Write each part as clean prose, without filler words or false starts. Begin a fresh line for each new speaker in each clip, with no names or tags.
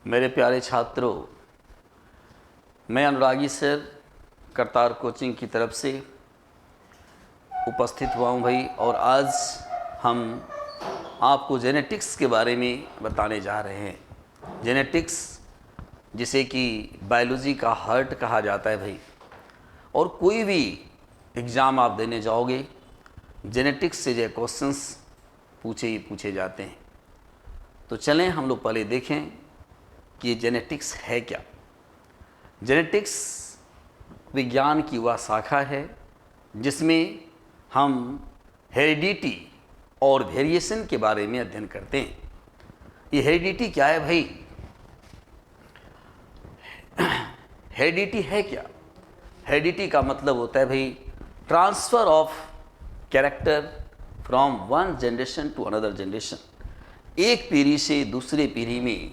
मेरे प्यारे छात्रों, मैं अनुरागी सर करतार कोचिंग की तरफ से उपस्थित हुआ हूँ भाई। और आज हम आपको जेनेटिक्स के बारे में बताने जा रहे हैं। जेनेटिक्स जिसे कि बायोलॉजी का हार्ट कहा जाता है भाई। और कोई भी एग्ज़ाम आप देने जाओगे, जेनेटिक्स से जो क्वेश्चंस पूछे ही पूछे जाते हैं। तो चलें हम लोग पहले देखें कि ये जेनेटिक्स है क्या। जेनेटिक्स विज्ञान की वह शाखा है जिसमें हम हेरिडिटी और वेरिएशन के बारे में अध्ययन करते हैं। ये हेरिडिटी क्या है भाई? हेरिडिटी है क्या? हेरिडिटी का मतलब होता है भाई transfer of character from one generation to another generation. एक पीढ़ी से दूसरे पीढ़ी में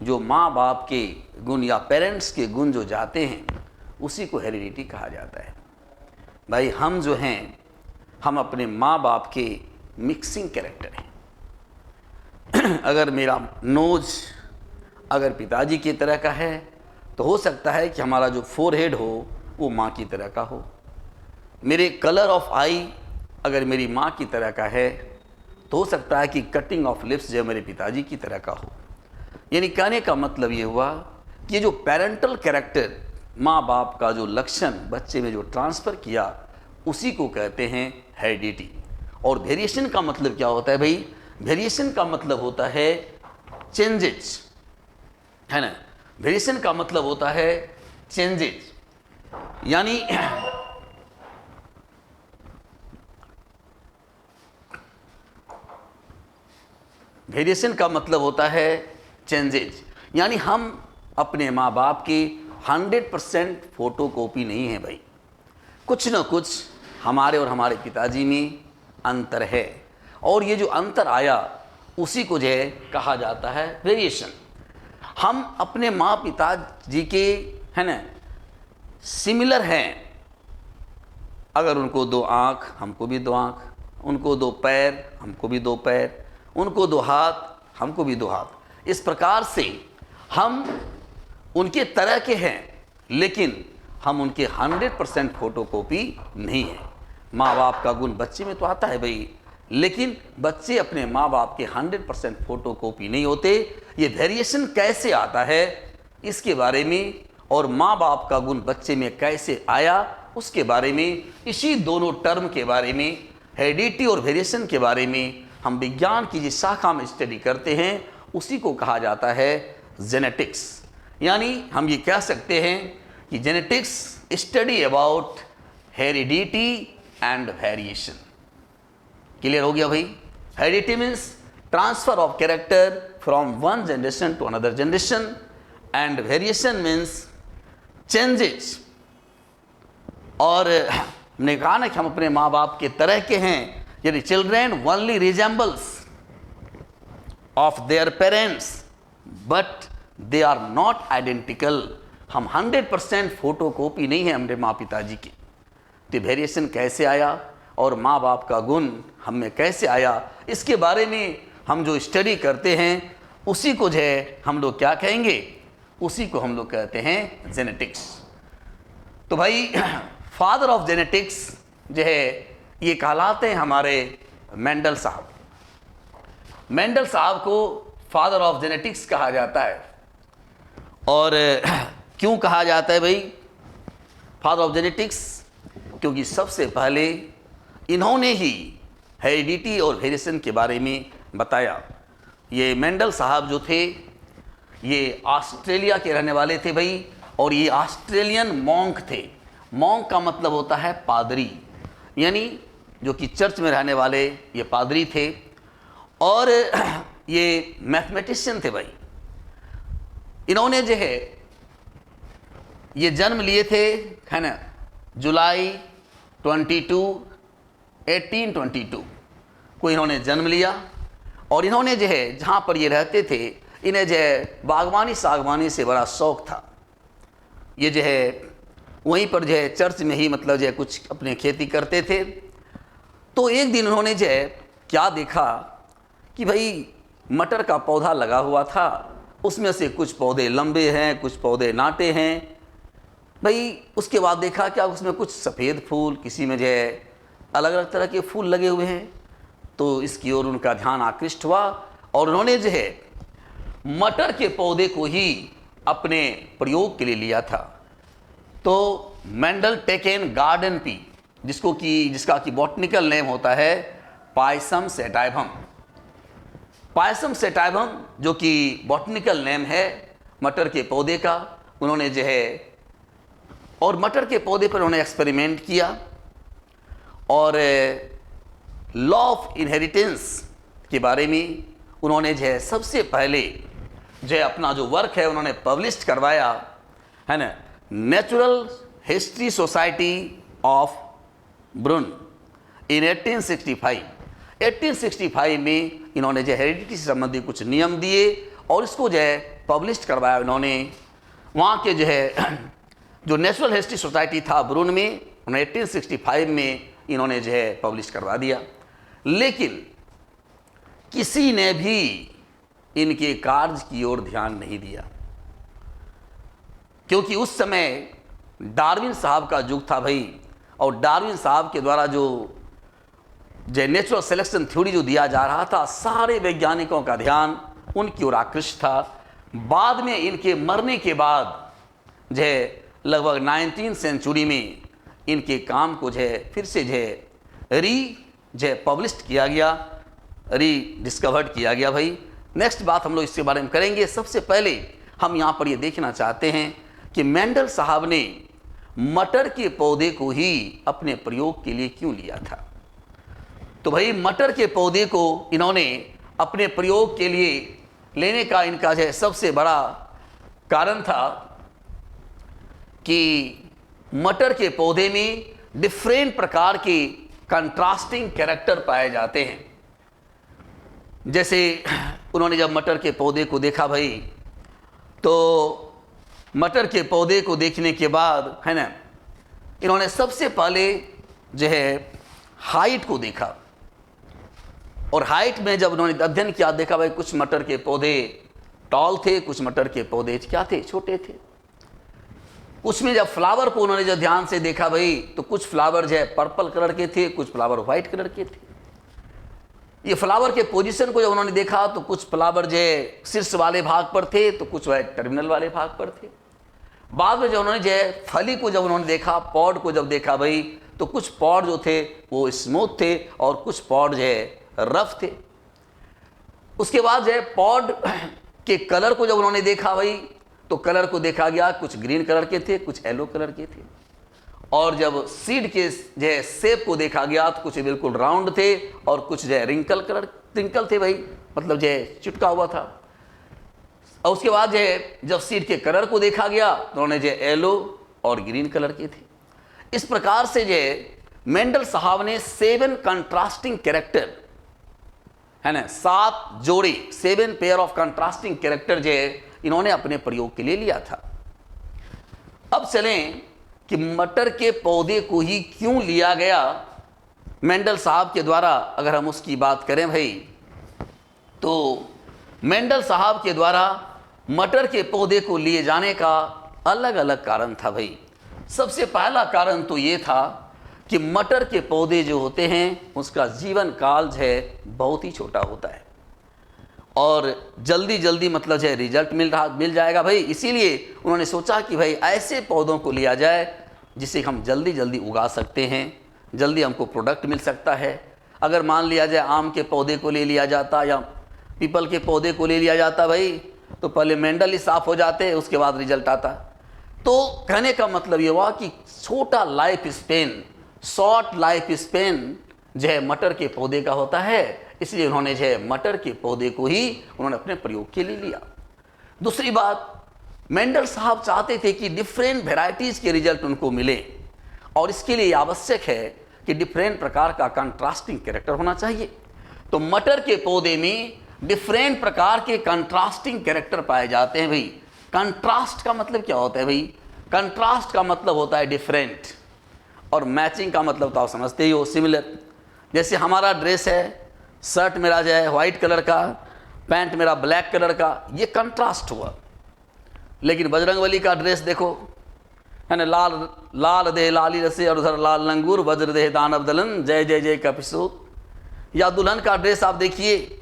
जो माँ बाप के गुण या पेरेंट्स के गुण जो जाते हैं उसी को हेरिडिटी कहा जाता है भाई। हम जो हैं हम अपने माँ बाप के मिक्सिंग कैरेक्टर हैं। अगर मेरा नोज अगर पिताजी की तरह का है तो हो सकता है कि हमारा जो फोरहेड हो वो माँ की तरह का हो। मेरे कलर ऑफ आई अगर मेरी माँ की तरह का है तो हो सकता है कि कटिंग ऑफ लिप्स जो मेरे पिताजी की तरह का हो। यानी कहने का मतलब ये हुआ कि ये जो पेरेंटल कैरेक्टर माँ बाप का जो लक्षण बच्चे में जो ट्रांसफ़र किया उसी को कहते हैं हेरिडिटी। और वेरिएशन का मतलब क्या होता है भाई? वेरिएशन का मतलब होता है चेंजेज, है ना। वेरिएशन का मतलब होता है चेंजेज, यानी वेरिएशन का मतलब होता है चेंजेज, यानी हम अपने माँ बाप की 100% फोटो कॉपी नहीं है भाई। कुछ न कुछ हमारे और हमारे पिताजी में अंतर है। और ये जो अंतर आया उसी को जो है कहा जाता है वेरिएशन। हम अपने माँ पिताजी के, है ना, सिमिलर हैं। अगर उनको 2 आँख हमको भी 2 आँख, उनको 2 पैर हमको भी 2 पैर, उनको 2 हाथ हमको भी 2 हाथ। इस प्रकार से हम उनके तरह के हैं, लेकिन हम उनके 100% फोटोकॉपी नहीं है। माँ बाप का गुण बच्चे में तो आता है भाई, लेकिन बच्चे अपने माँ बाप के 100% फोटोकॉपी नहीं होते। ये वेरिएशन कैसे आता है इसके बारे में, और माँ बाप का गुण बच्चे में कैसे आया उसके बारे में, इसी दोनों टर्म के बारे में, हेरिडिटी और वेरिएशन के बारे में हम विज्ञान की जिस शाखा में स्टडी करते हैं उसी को कहा जाता है जेनेटिक्स। यानी हम ये कह सकते हैं कि genetics study about heredity and variation. Clear हो गया भाई? Heredity means transfer of character from one generation to another generation, and variation means changes. और हमने कहा ना कि हम अपने माँ बाप के तरह के हैं, यानी children only resembles of their parents but they are not identical. हम 100% फोटोकॉपी नहीं है हमारे माँ पिताजी की। तो वेरिएशन कैसे आया और माँ बाप का गुण हम में कैसे आया, इसके बारे में हम जो स्टडी करते हैं उसी को जो है हम लोग क्या कहेंगे? उसी को हम लोग कहते हैं जेनेटिक्स। तो भाई फादर ऑफ जेनेटिक्स जो है ये कहलाते हैं हमारे मेंडल साहब। मेंडल साहब को फादर ऑफ जेनेटिक्स कहा जाता है। और क्यों कहा जाता है भाई फादर ऑफ जेनेटिक्स? क्योंकि सबसे पहले इन्होंने ही हेरिडिटी और वेरिएशन के बारे में बताया। ये मेंडल साहब जो थे ये ऑस्ट्रेलिया के रहने वाले थे भाई, और ये ऑस्ट्रेलियन मॉन्क थे। मॉन्क का मतलब होता है पादरी, यानी जो कि चर्च में रहने वाले ये पादरी थे। और ये मैथमेटिशियन थे भाई। इन्होंने जो है ये जन्म लिए थे, है ना, जुलाई 22, 1822 को इन्होंने जन्म लिया। और इन्होंने जो है जहाँ पर ये रहते थे इन्हें जो है बागवानी सागवानी से बड़ा शौक़ था। ये जो है वहीं पर जो है चर्च में ही मतलब जो है कुछ अपने खेती करते थे। तो एक दिन उन्होंने जो है क्या देखा कि भाई मटर का पौधा लगा हुआ था उसमें से कुछ पौधे लंबे हैं, कुछ पौधे नाटे हैं भाई। उसके बाद देखा क्या उसमें कुछ सफ़ेद फूल, किसी में जो है अलग अलग तरह के फूल लगे हुए हैं। तो इसकी ओर उनका ध्यान आकृष्ट हुआ और उन्होंने जो है मटर के पौधे को ही अपने प्रयोग के लिए लिया था। तो मेंडल टेकन गार्डन पी, जिसका कि बॉटनिकल नेम होता है पायसम सेटाइवम। पायसम सेटाइवम जो कि बॉटनिकल नेम है मटर के पौधे का, उन्होंने जो है और मटर के पौधे पर उन्होंने एक्सपेरिमेंट किया और लॉ ऑफ इनहेरिटेंस के बारे में उन्होंने जो है सबसे पहले जो है अपना जो वर्क है उन्होंने पब्लिश करवाया है ना, नेचुरल हिस्ट्री सोसाइटी ऑफ ब्रुन इन 1865। 1865 में इन्होंने जो हेरिडिटी से संबंधित कुछ नियम दिए और इसको जो है पब्लिश करवाया उन्होंने। वहाँ के जो है जो नेचुरल हिस्ट्री सोसाइटी था ब्रुन में, उन्हें 1865 में इन्होंने जो है पब्लिश करवा दिया। लेकिन किसी ने भी इनके कार्य की ओर ध्यान नहीं दिया, क्योंकि उस समय डार्विन साहब का युग था भाई। और डार्विन साहब के द्वारा जो नेचुरल सिलेक्शन थ्योरी जो दिया जा रहा था, सारे वैज्ञानिकों का ध्यान उनकी ओर आकृष्ट था। बाद में इनके मरने के बाद जो है लगभग 19वीं सेंचुरी में इनके काम को जो है फिर से जो है पब्लिश किया गया, डिस्कवर्ड किया गया भाई। नेक्स्ट बात हम लोग इसके बारे में करेंगे। सबसे पहले हम यहाँ पर ये देखना चाहते हैं कि मेंडल साहब ने मटर के पौधे को ही अपने प्रयोग के लिए क्यों लिया था। तो भाई मटर के पौधे को इन्होंने अपने प्रयोग के लिए लेने का इनका जो है सबसे बड़ा कारण था कि मटर के पौधे में डिफरेंट प्रकार के कंट्रास्टिंग कैरेक्टर पाए जाते हैं। जैसे उन्होंने जब मटर के पौधे को देखा भाई, तो मटर के पौधे को देखने के बाद है ना, इन्होंने सबसे पहले जो है हाइट को देखा। और हाइट में जब उन्होंने अध्ययन किया, देखा भाई कुछ मटर के पौधे टॉल थे, कुछ मटर के पौधे क्या थे, छोटे थे। उसमें जब फ्लावर को उन्होंने जब ध्यान से देखा भाई, तो कुछ फ्लावर जो है पर्पल कलर के थे, कुछ फ्लावर व्हाइट कलर के थे। ये फ्लावर के पोजीशन को जब उन्होंने देखा, तो कुछ फ्लावर जो है शीर्ष वाले भाग पर थे, तो कुछ वह टर्मिनल वाले भाग पर थे। बाद में जब उन्होंने जो है फली को जब उन्होंने देखा, पॉड को जब देखा भाई, तो कुछ पॉड जो थे वो स्मूथ थे और कुछ पॉड जो है रफ थे। उसके बाद जो है पॉड के कलर को जब उन्होंने देखा भाई, तो कलर को देखा गया, कुछ ग्रीन कलर के थे, कुछ येलो कलर के थे। और जब सीड के जो है शेप को देखा गया, तो कुछ बिल्कुल राउंड थे और कुछ जो है रिंकल थे भाई, मतलब जो है चिपका हुआ था। और उसके बाद जो है जब सीड के कलर को देखा गया, तो उन्होंने जो येलो और ग्रीन कलर के थे। इस प्रकार से जो है मेंडल साहब ने 7 कंट्रास्टिंग कैरेक्टर है ना, 7 जोड़े, 7 पेयर ऑफ कंट्रास्टिंग कैरेक्टर जो है इन्होंने अपने प्रयोग के लिए लिया था। अब चलें कि मटर के पौधे को ही क्यों लिया गया मेंडल साहब के द्वारा। अगर हम उसकी बात करें भाई, तो मेंडल साहब के द्वारा मटर के पौधे को लिए जाने का अलग अलग कारण था भाई। सबसे पहला कारण तो ये था कि मटर के पौधे जो होते हैं उसका जीवन काल जो है बहुत ही छोटा होता है और जल्दी जल्दी मतलब जो है रिजल्ट मिल जाएगा भाई। इसीलिए उन्होंने सोचा कि भाई ऐसे पौधों को लिया जाए जिसे हम जल्दी जल्दी उगा सकते हैं, जल्दी हमको प्रोडक्ट मिल सकता है। अगर मान लिया जाए आम के पौधे को ले लिया जाता या पीपल के पौधे को ले लिया जाता भाई, तो पहले मेंडल ही साफ हो जाते, उसके बाद रिजल्ट आता। तो कहने का मतलब ये हुआ कि छोटा life span, short life span जो है मटर के पौधे का होता है। इसलिए उन्होंने जो है मटर के पौधे को ही उन्होंने अपने प्रयोग के लिए लिया। दूसरी बात, मेंडल साहब चाहते थे कि डिफरेंट वेराइटीज के रिजल्ट उनको मिले और इसके लिए आवश्यक है कि डिफरेंट प्रकार का कंट्रास्टिंग कैरेक्टर होना चाहिए। तो मटर के पौधे में डिफरेंट प्रकार के कंट्रास्टिंग कैरेक्टर पाए जाते हैं भाई। कंट्रास्ट का मतलब क्या होता है भाई? कंट्रास्ट का मतलब होता है डिफरेंट और मैचिंग का मतलब तो आप समझते ही हो, सिमिलर। जैसे हमारा ड्रेस है, शर्ट मेरा जो है व्हाइट कलर का, पैंट मेरा ब्लैक कलर का, ये कंट्रास्ट हुआ। लेकिन बजरंगबली का ड्रेस देखो, है ना, लाल लाल देह लाली रसे और उधर लाल लंगूर, वज्र देह दानव दलन, जय जय जय कपिसूत। या दुल्हन का ड्रेस आप देखिए,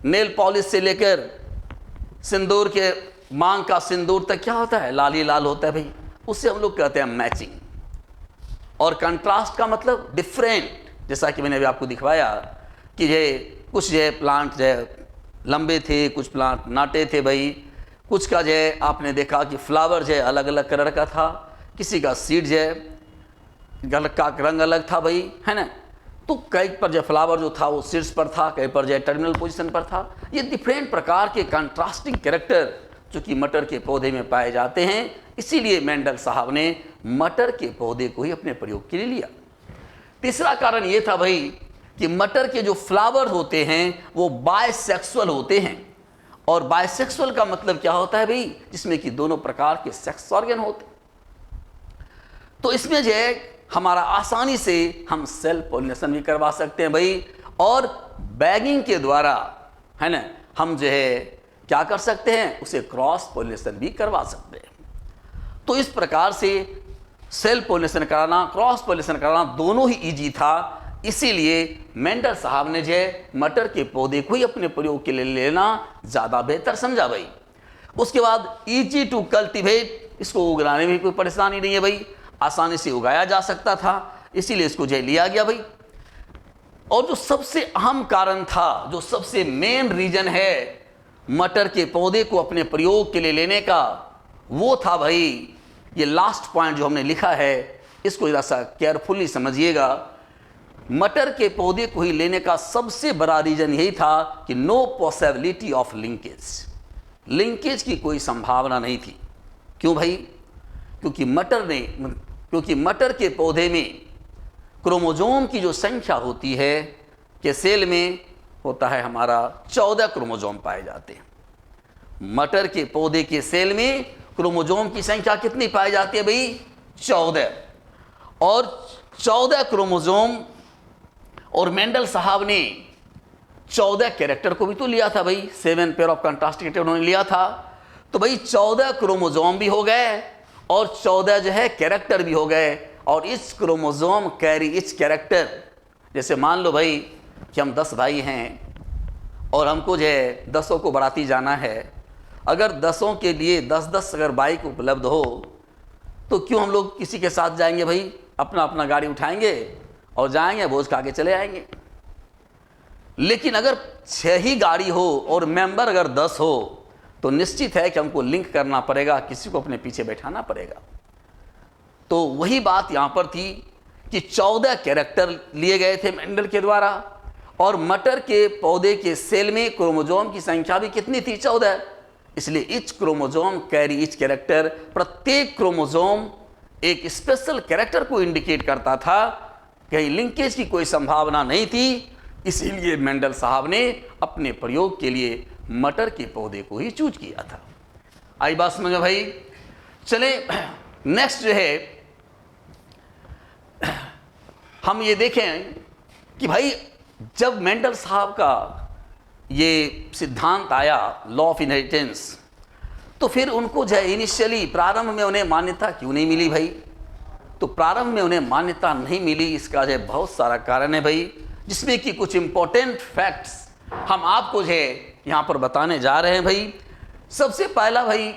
नेल पॉलिश से लेकर सिंदूर के मांग का सिंदूर तक क्या होता है, लाल ही लाल होता है भाई। उससे हम लोग कहते हैं मैचिंग। और कंट्रास्ट का मतलब डिफरेंट, जैसा कि मैंने अभी आपको दिखवाया कि ये कुछ जो है प्लांट जो है लंबे थे, कुछ प्लांट नाटे थे भाई, कुछ का जो है आपने देखा कि फ्लावर जो है अलग अलग कलर का था, किसी का सीड जो है गल का रंग अलग था भाई, है ना। तो कई पर जो फ्लावर जो था वो सीड्स पर था, कई पर जो है टर्मिनल पोजीशन पर था। ये डिफरेंट प्रकार के कंट्रास्टिंग कैरेक्टर जो कि मटर के पौधे में पाए जाते हैं, इसीलिए मेंडल साहब ने मटर के पौधे को ही अपने प्रयोग के लिए लिया। तीसरा कारण ये था भाई कि मटर के जो फ्लावर होते हैं वो बायसेक्सुअल होते हैं। और बायसेक्सुअल का मतलब क्या होता है भाई, जिसमें कि दोनों प्रकार के सेक्स ऑर्गन होते। तो इसमें जो है हमारा आसानी से हम सेल्फ पॉलिनेशन भी करवा सकते हैं भाई, और बैगिंग के द्वारा, है ना, हम जो है क्या कर सकते हैं, उसे क्रॉस पॉलिनेशन भी करवा सकते हैं। तो इस प्रकार से सेल्फ पॉलिनेशन कराना, क्रॉस पॉलिनेशन कराना दोनों ही इजी था। इसीलिए मेंडल साहब ने जो है मटर के पौधे को ही अपने प्रयोग के लिए लेना ज़्यादा बेहतर समझा भाई। उसके बाद इजी टू कल्टीवेट, इसको उगाने में कोई परेशानी नहीं है भाई, आसानी से उगाया जा सकता था, इसीलिए इसको जो लिया गया भाई। और जो सबसे अहम कारण था, जो सबसे मेन रीजन है मटर के पौधे को अपने प्रयोग के लिए लेने का, वो था भाई ये लास्ट पॉइंट जो हमने लिखा है, इसको जरा सा केयरफुली समझिएगा। मटर के पौधे को ही लेने का सबसे बड़ा रीजन यही था कि no possibility of linkage, linkage की कोई संभावना नहीं थी। क्यों भाई? क्योंकि मटर के पौधे में क्रोमोजोम की जो संख्या होती है कि सेल में होता है हमारा 14 क्रोमोजोम पाए जाते हैं। मटर के पौधे के सेल में क्रोमोजोम की संख्या कितनी पाई जाती है भाई? 14। और 14 क्रोमोजोम, और मेंडल साहब ने 14 कैरेक्टर को भी तो लिया था भाई, 7 पेयर ऑफ कंट्रास्टिंग कैरेक्टर उन्होंने लिया था। तो भाई 14 क्रोमोजोम भी हो गए और 14 जो है कैरेक्टर भी हो गए। और इस क्रोमोजोम कैरी इच कैरेक्टर, जैसे मान लो भाई कि हम 10 भाई हैं और हमको जो है 10 को बाराती जाना है, अगर 10 के लिए 10-10 अगर बाइक उपलब्ध हो तो क्यों हम लोग किसी के साथ जाएंगे भाई? अपना अपना गाड़ी उठाएंगे और जाएंगे, भोज खा के चले आएंगे। लेकिन अगर 6 ही गाड़ी हो और मेंबर अगर 10 हो तो निश्चित है कि हमको लिंक करना पड़ेगा, किसी को अपने पीछे बैठाना पड़ेगा। तो वही बात यहाँ पर थी कि 14 कैरेक्टर लिए गए थे मेंडल के द्वारा, और मटर के पौधे के सेल में क्रोमोजोम की संख्या भी कितनी थी? 14। इसलिए etch chromosome carry etch character, प्रत्येक क्रोमोजोम एक स्पेशल कैरेक्टर को इंडिकेट करता था, कहीं लिंकेज की कोई संभावना नहीं थी। इसीलिए मेंडल साहब ने अपने प्रयोग के लिए मटर के पौधे को ही चूज किया था। आई बात समझ में भाई? चले नेक्स्ट जो है हम ये देखें कि भाई जब मेंडल साहब का ये सिद्धांत आया लॉ ऑफ इनहेरिटेंस, तो फिर उनको जो है इनिशियली प्रारंभ में उन्हें मान्यता क्यों नहीं मिली भाई? तो प्रारंभ में उन्हें मान्यता नहीं मिली, इसका जो है बहुत सारा कारण है भाई, जिसमें कि कुछ इंपॉर्टेंट फैक्ट्स हम आपको जो है यहाँ पर बताने जा रहे हैं भाई। सबसे पहला भाई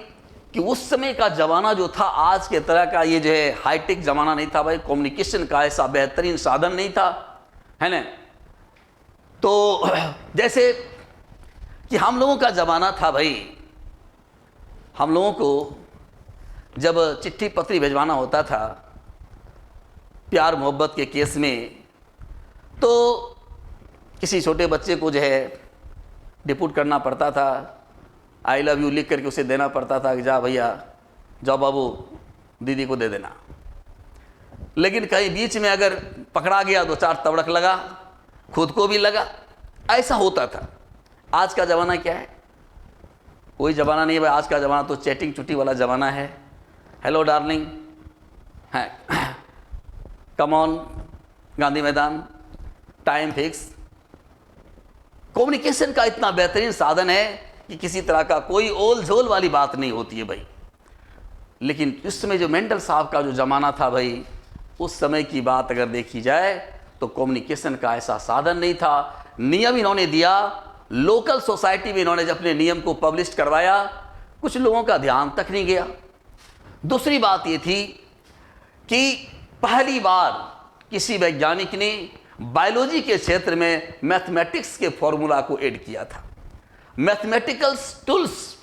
कि उस समय का ज़माना जो था आज के तरह का ये जो है हाईटेक ज़माना नहीं था भाई, कम्युनिकेशन का ऐसा बेहतरीन साधन नहीं था, है ना। तो जैसे कि हम लोगों का ज़माना था भाई, हम लोगों को जब चिट्ठी पत्री भिजवाना होता था प्यार मोहब्बत के केस में, तो किसी छोटे बच्चे को जो है डिपुट करना पड़ता था, आई लव यू लिख करके उसे देना पड़ता था कि जा भैया जाओ बाबू दीदी को दे देना। लेकिन कहीं बीच में अगर पकड़ा गया 2-4 तबड़क लगा, खुद को भी लगा, ऐसा होता था। आज का ज़माना क्या है? कोई ज़माना नहीं है भाई। आज का ज़माना तो चैटिंग चुटी वाला ज़माना है। हेलो डार्लिंग, है कम ऑन गांधी मैदान, टाइम फिक्स, कम्युनिकेशन का इतना बेहतरीन साधन है कि किसी तरह का कोई ओल झोल वाली बात नहीं होती है भाई। लेकिन उस समय जो मेंडल साहब का जो ज़माना था भाई, उस समय की बात अगर देखी जाए तो कम्युनिकेशन का ऐसा साधन नहीं था। नियम इन्होंने दिया, लोकल सोसाइटी में इन्होंने जब अपने नियम को पब्लिश करवाया, कुछ लोगों का ध्यान तक नहीं गया। दूसरी बात ये थी कि पहली बार किसी वैज्ञानिक ने बायोलॉजी के क्षेत्र में मैथमेटिक्स के फॉर्मूला को ऐड किया था, मैथमेटिकल टूल्स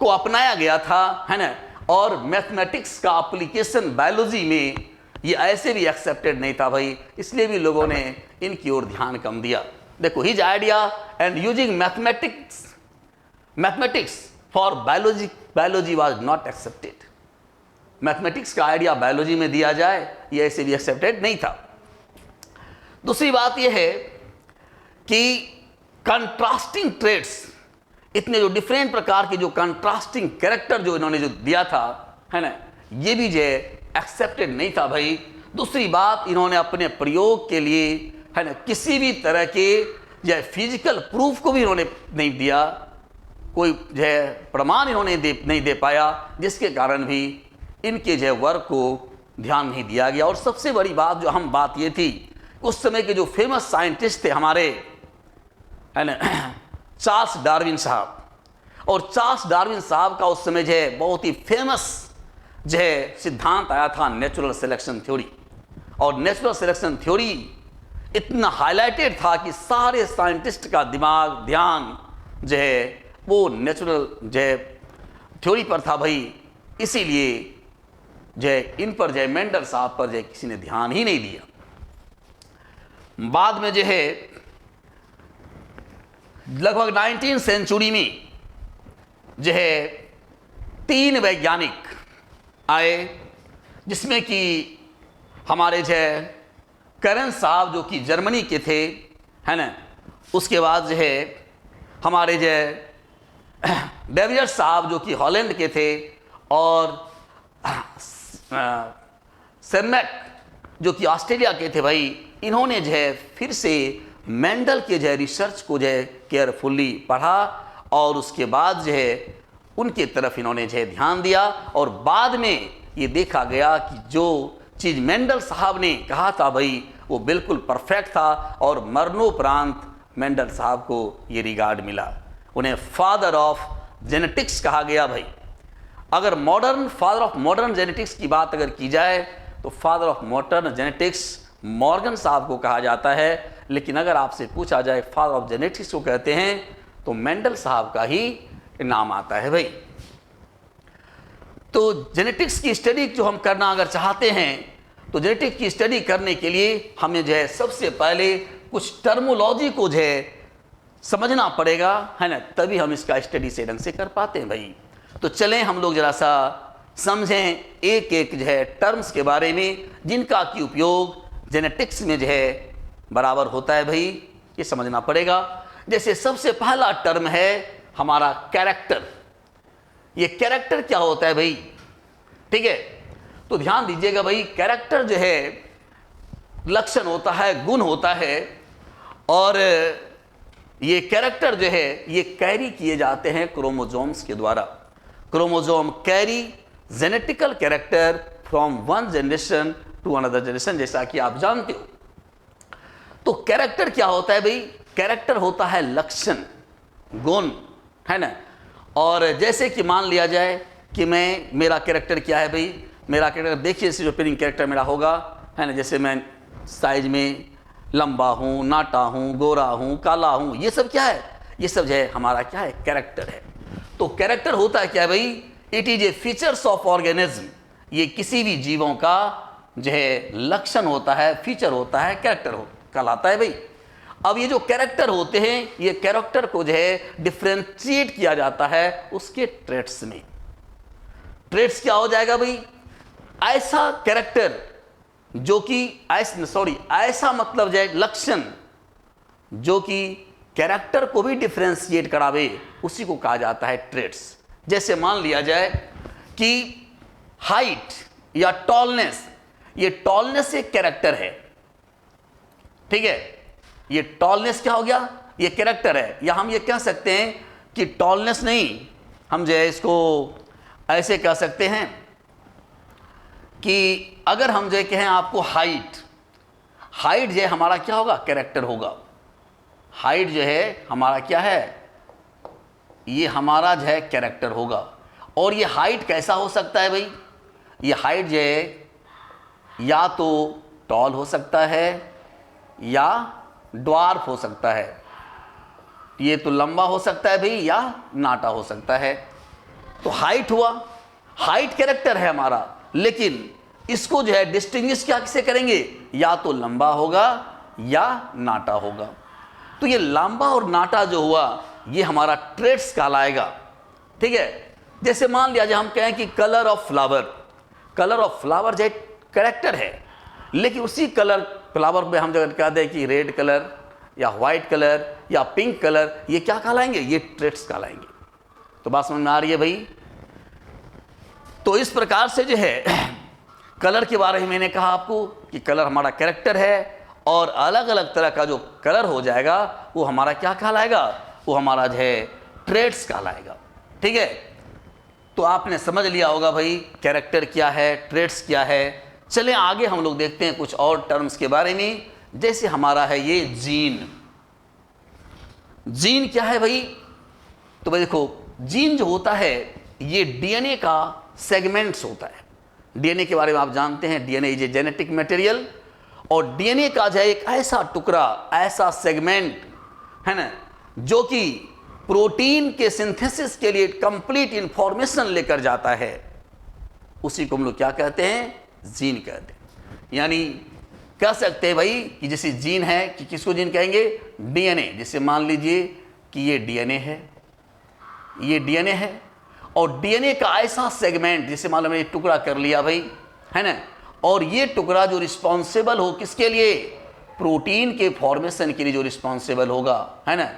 को अपनाया गया था, है ना। और मैथमेटिक्स का एप्लीकेशन बायोलॉजी में ये ऐसे भी एक्सेप्टेड नहीं था भाई, इसलिए भी लोगों ने इनकी ओर ध्यान कम दिया। देखो, his idea and using mathematics for biology was not accepted. Mathematics का आइडिया बायोलॉजी में दिया जाए, ये ऐसे भी एक्सेप्टेड नहीं था। दूसरी बात यह है कि कंट्रास्टिंग ट्रेड्स, इतने जो डिफरेंट प्रकार के जो कंट्रास्टिंग कैरेक्टर जो इन्होंने जो दिया था, है ना, ये भी जो एक्सेप्टेड नहीं था भाई। दूसरी बात, इन्होंने अपने प्रयोग के लिए, है ना, किसी भी तरह के जो फिजिकल प्रूफ को भी इन्होंने नहीं दिया, कोई जो प्रमाण इन्होंने नहीं दे पाया, जिसके कारण भी इनके जो वर्क को ध्यान नहीं दिया गया। और सबसे बड़ी बात, जो अहम बात ये थी, उस समय के जो फेमस साइंटिस्ट थे हमारे, है ना, चार्ल्स डार्विन साहब, और चार्ल्स डार्विन साहब का उस समय जो है बहुत ही फेमस जो है सिद्धांत आया था नेचुरल सिलेक्शन थ्योरी। और नेचुरल सिलेक्शन थ्योरी इतना हाईलाइटेड था कि सारे साइंटिस्ट का दिमाग, ध्यान जो है वो नेचुरल जो है थ्योरी पर था भाई। इसीलिए जो है इन पर जो है मेंडल साहब पर जो है किसी ने ध्यान ही नहीं दिया। बाद में जो है लगभग 19वीं सेंचुरी में जो है 3 वैज्ञानिक आए, जिसमें कि हमारे जो है करन साहब जो कि जर्मनी के थे, है ना, उसके बाद जो है हमारे जो है डेविड साहब जो कि हॉलैंड के थे, और सेमेट जो कि ऑस्ट्रेलिया के थे भाई। इन्होंने जो है फिर से मेंडल के जो है रिसर्च को जो है केयरफुली पढ़ा, और उसके बाद जो है उनके तरफ इन्होंने जो है ध्यान दिया। और बाद में ये देखा गया कि जो चीज़ मेंडल साहब ने कहा था भाई, वो बिल्कुल परफेक्ट था, और मरणोपरांत मेंडल साहब को ये रिगार्ड मिला। उन्हें फादर ऑफ जेनेटिक्स कहा गया भाई। अगर फादर ऑफ मॉडर्न जेनेटिक्स की बात अगर की जाए तो father of modern genetics Morgan साहब को कहा जाता है, लेकिन अगर आपसे पूछा जाए फादर ऑफ जेनेटिक्स को कहते हैं तो मेंडल साहब का ही नाम आता है भाई। तो जेनेटिक्स की स्टडी जो हम करना अगर चाहते हैं, तो जेनेटिक्स की स्टडी करने के लिए हमें जो है सबसे पहले कुछ टर्मोलॉजी को जो है समझना पड़ेगा, है ना, तभी हम इसका स्टडी से ढंग से कर पाते हैं भाई। तो चलें हम लोग जरा सा समझें एक एक जो है टर्म्स के बारे में, जिनका की उपयोग जेनेटिक्स में जो है बराबर होता है भाई, ये समझना पड़ेगा। जैसे सबसे पहला टर्म है हमारा कैरेक्टर। ये कैरेक्टर क्या होता है भाई, ठीक है, तो ध्यान दीजिएगा भाई। कैरेक्टर जो है लक्षण होता है, गुण होता है, और ये कैरेक्टर जो है ये कैरी किए जाते हैं क्रोमोसोम्स के द्वारा। Chromosome carry genetical character from one generation to another generation, जैसा कि आप जानते हो। तो कैरेक्टर क्या होता है भाई, कैरेक्टर होता है लक्षण, गुण, है ना। और जैसे कि मान लिया जाए कि मेरा कैरेक्टर क्या है भाई, मेरा कैरेक्टर देखिए, जैसे जो पेरिंग कैरेक्टर मेरा होगा, है ना, जैसे मैं साइज में लंबा हूँ, नाटा हूँ, गोरा हूँ, काला हूँ, ये सब क्या है, ये सब जो है हमारा क्या है, कैरेक्टर है। तो कैरेक्टर होता है क्या है भाई, it is a features of organism. ये किसी भी जीवों का जो है लक्षण होता है, फीचर होता है, कैरेक्टर कहलाता है भाई। अब ये जो कैरेक्टर होते हैं, ये कैरेक्टर को जो है डिफ्रेंशिएट किया जाता है उसके ट्रेट्स में। ट्रेट्स क्या हो जाएगा भाई, ऐसा कैरेक्टर जो कि ऐसा मतलब जो है लक्षण जो कि कैरेक्टर को भी डिफ्रेंशिएट करावे, उसी को कहा जाता है ट्रेट्स। जैसे मान लिया जाए कि हाइट या टॉलनेस, ये टॉलनेस एक कैरेक्टर है, ठीक है। ये टॉलनेस क्या हो गया, ये कैरेक्टर है, या हम ये कह सकते हैं कि टॉलनेस नहीं, हम जो है इसको ऐसे कह सकते हैं कि अगर हम जो कहें आपको हाइट, हाइट जो है हमारा क्या होगा, कैरेक्टर होगा। हाइट जो है हमारा क्या है, ये हमारा जो है कैरेक्टर होगा। और ये हाइट कैसा हो सकता है भाई, ये हाइट जो है या तो टॉल हो सकता है या ड्वार्फ हो सकता है। ये तो लंबा हो सकता है भाई या नाटा हो सकता है। तो हाइट हुआ, हाइट कैरेक्टर है हमारा, लेकिन इसको जो है डिस्टिंग्विश क्या किसे करेंगे, या तो लंबा होगा या नाटा होगा। तो ये लंबा और नाटा जो हुआ ये हमारा ट्रेट्स कहलाएगा। ठीक है, जैसे मान लिया जाए हम कहें कि colour of flower, colour of flower जो कैरेक्टर है, लेकिन उसी कलर फ्लावर में हम जब कह दें कि रेड कलर या व्हाइट कलर या पिंक कलर, ये क्या कहलाएंगे, ये ट्रेट्स कहलाएंगे। तो बात समझ में आ रही है भाई। तो इस प्रकार से जो है कलर के बारे में मैंने कहा आपको कि कलर हमारा कैरेक्टर है, और अलग अलग तरह का जो कलर हो जाएगा वो हमारा क्या कहलाएगा, वो हमारा जो है ट्रेट्स कहलाएगा। ठीक है, तो आपने समझ लिया होगा भाई कैरेक्टर क्या है, ट्रेट्स क्या है। चलें आगे हम लोग देखते हैं कुछ और टर्म्स के बारे में। जैसे हमारा है ये जीन। जीन क्या है भाई, तो भाई देखो जीन जो होता है ये डीएनए का सेगमेंट्स होता है। डीएनए के बारे में आप जानते हैं, DNA is a genetic material, और डीएनए का जो है एक ऐसा टुकड़ा, ऐसा सेगमेंट है ना, जो कि प्रोटीन के सिंथेसिस के लिए कंप्लीट इंफॉर्मेशन लेकर जाता है, उसी को हम लोग क्या कहते हैं, जीन कहते हैं। यानी कह सकते हैं भाई कि जैसे जीन है, कि किसको जीन कहेंगे, डीएनए। जैसे मान लीजिए कि ये डीएनए है, ये डीएनए है, और डीएनए का ऐसा सेगमेंट, जैसे मान लो मैंने टुकड़ा कर लिया भाई, है ना, और ये टुकड़ा जो रिस्पॉन्सिबल हो किसके लिए, प्रोटीन के फॉर्मेशन के लिए जो रिस्पॉन्सिबल होगा, है ना,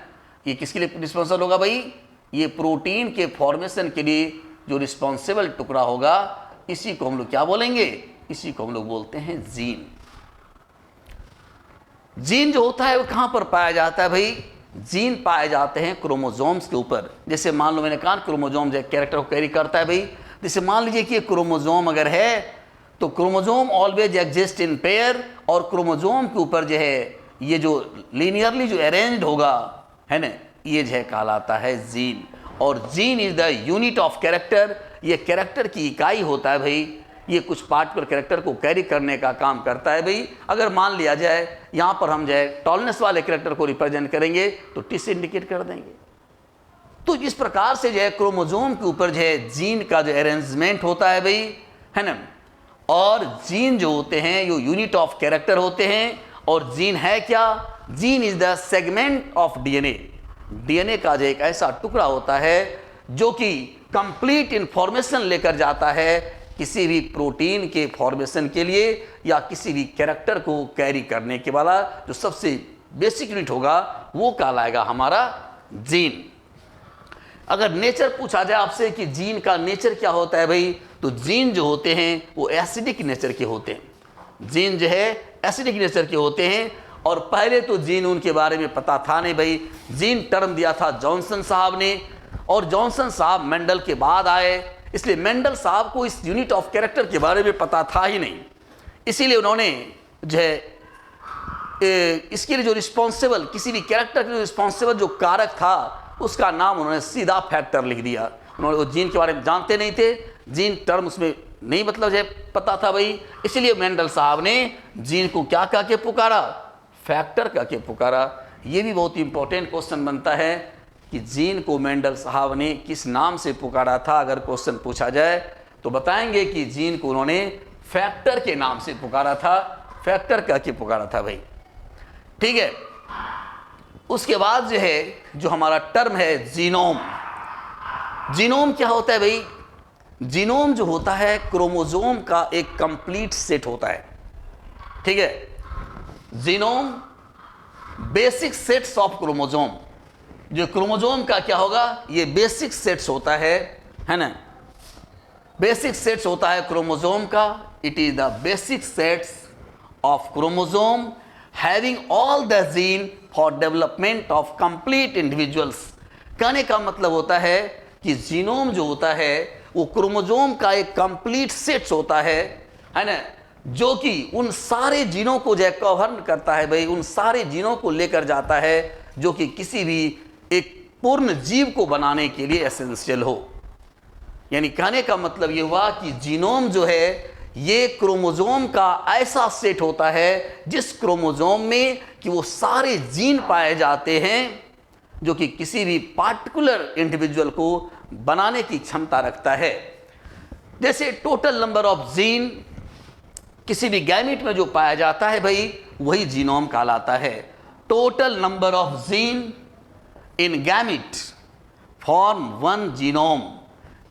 ये किसके लिए रिस्पॉन्सिबल होगा भाई, ये प्रोटीन के फॉर्मेशन के लिए जो रिस्पॉन्सिबल टुकड़ा होगा, इसी को हम लोग क्या बोलेंगे, इसी को हम लोग बोलते हैं जीन। जीन जो होता है वो कहां पर पाया जाता है भाई, जीन पाए जाते हैं क्रोमोसोम्स के ऊपर। जैसे मान लो मैंने कहा क्रोमोसोम जो कैरेक्टर को कैरी करता है भाई, जैसे मान लीजिए कि क्रोमोसोम अगर है तो chromosome always exist in pair, और क्रोमोसोम के ऊपर जो है ये जो लीनियरली जो अरेंज्ड होगा, है ना, ये जो है कहलाता है जीन। और gene is the unit of character, ये कैरेक्टर की इकाई होता है भाई, ये कुछ पार्टिकुलर कैरेक्टर को कैरी करने का काम करता है भाई। अगर मान लिया जाए यहाँ पर हम जो है टॉलनेस वाले कैरेक्टर को रिप्रेजेंट करेंगे तो टी से इंडिकेट कर देंगे। तो इस प्रकार से जो है क्रोमोसोम के ऊपर जो है जीन का जो अरेंजमेंट होता है भाई, है ना, और जीन जो होते हैं ये यूनिट ऑफ कैरेक्टर होते हैं। और जीन है क्या, gene is the segment of DNA. DNA का जो एक ऐसा टुकड़ा होता है जो कि कंप्लीट इंफॉर्मेशन लेकर जाता है किसी भी प्रोटीन के फॉर्मेशन के लिए, या किसी भी कैरेक्टर को कैरी करने के वाला जो सबसे बेसिक यूनिट होगा वो कहलाएगा हमारा जीन। अगर नेचर पूछा जाए आपसे कि जीन का नेचर क्या होता है भाई, तो जीन जो होते हैं वो एसिडिक नेचर के होते हैं। जीन जो है एसिडिक नेचर के होते हैं, और पहले तो जीन उनके बारे में पता था नहीं भाई। जीन टर्म दिया था जॉनसन साहब ने, और जॉनसन साहब मेंडल के बाद आए, इसलिए मेंडल साहब को इस यूनिट ऑफ कैरेक्टर के बारे में पता था ही नहीं। इसीलिए उन्होंने जो है इसके लिए जो रिस्पॉन्सिबल, किसी भी कैरेक्टर के लिए रिस्पॉन्सिबल जो कारक था उसका नाम उन्होंने सीधा फैक्टर लिख दिया। उन्होंने वो जीन के बारे में जानते नहीं थे, जीन टर्म उसमें नहीं मतलब जो पता था भाई, इसलिए मेंडल साहब ने जीन को क्या कह के पुकारा, फैक्टर कह के पुकारा। ये भी बहुत इंपॉर्टेंट क्वेश्चन बनता है कि जीन को मेंडल साहब ने किस नाम से पुकारा था। अगर क्वेश्चन पूछा जाए तो बताएंगे कि जीन को उन्होंने फैक्टर के नाम से पुकारा था, फैक्टर कह के पुकारा था भाई। ठीक है, उसके बाद जो है जो हमारा टर्म है जीनोम। जीनोम क्या होता है भाई, जीनोम जो होता है क्रोमोसोम का एक कंप्लीट सेट होता है। ठीक है, genome basic sets of chromosome, जो क्रोमोसोम का क्या होगा, ये बेसिक सेट्स होता है ना, बेसिक सेट्स होता है क्रोमोसोम का। It is the basic sets of chromosome having all the gene for development of complete individuals. कहने का मतलब होता है कि जीनोम जो होता है वो क्रोमोजोम का एक कंप्लीट सेट होता है ना, जो कि उन सारे जीनों को जो कवर करता है भाई, उन सारे जीनों को लेकर जाता है जो कि किसी भी एक पूर्ण जीव को बनाने के लिए एसेंशियल हो। यानी कहने का मतलब ये हुआ कि जीनोम जो है ये क्रोमोजोम का ऐसा सेट होता है जिस क्रोमोजोम में कि वो सारे जीन पाए जाते हैं जो कि किसी भी पार्टिकुलर इंडिविजुअल को बनाने की क्षमता रखता है। जैसे टोटल नंबर ऑफ जीन किसी भी गैमेट में जो पाया जाता है भाई वही जीनोम कहलाता है। Total number of gene in gamete form one genome.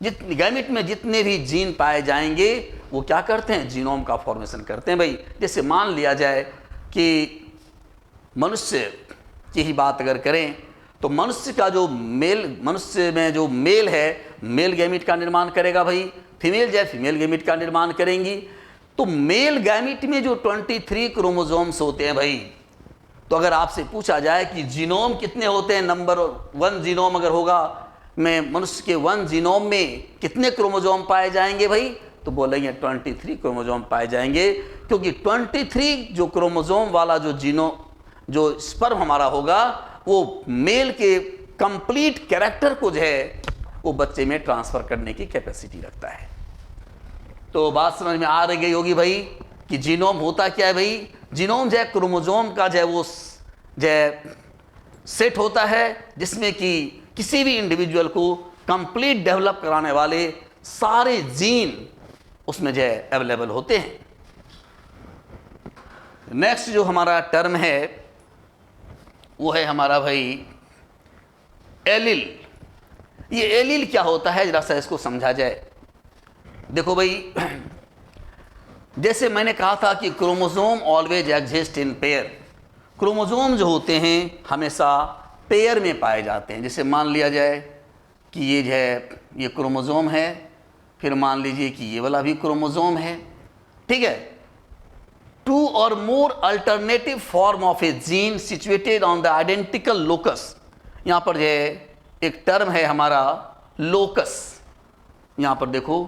जितने गैमेट में जितने भी जीन पाए जाएंगे वो क्या करते हैं, जीनोम का फॉर्मेशन करते हैं भाई। जैसे मान लिया जाए कि मनुष्य की ही बात अगर करें तो मनुष्य का जो मनुष्य में जो मेल है मेल गैमेट का निर्माण करेगा भाई, फीमेल जो है फीमेल गैमेट का निर्माण करेंगी। तो मेल गैमेट में जो 23 क्रोमोसोम्स होते हैं भाई, तो अगर आपसे पूछा जाए कि जीनोम कितने होते हैं, नंबर 1 जीनोम अगर होगा में मनुष्य के 1 जीनोम में कितने क्रोमोसोम पाए जाएंगे भाई, तो बोलेंगे 23 क्रोमोसोम पाए जाएंगे। क्योंकि 23 जो क्रोमोसोम वाला जो स्पर्म हमारा होगा वो मेल के कंप्लीट कैरेक्टर को जो है वो बच्चे में ट्रांसफर करने की कैपेसिटी रखता है। तो बात समझ में आ रही होगी भाई कि जीनोम होता क्या है भाई। जीनोम जो है क्रोमोसोम का जो है वो जो है सेट होता है जिसमें कि किसी भी इंडिविजुअल को कंप्लीट डेवलप कराने वाले सारे जीन उसमें जो है अवेलेबल होते हैं। नेक्स्ट जो हमारा टर्म है वो है हमारा भाई एलील। ये एलील क्या होता है जरा सा इसको समझा जाए। देखो भाई जैसे मैंने कहा था कि chromosome always exist in pair. Chromosome जो होते हैं हमेशा पेयर में पाए जाते हैं। जैसे मान लिया जाए कि ये जो है ये क्रोमोसोम है, फिर मान लीजिए कि ये वाला भी क्रोमोसोम है, ठीक है। 2 or more alternative form of a gene situated on the identical locus। यहाँ पर जो है एक टर्म है हमारा लोकस। यहाँ पर देखो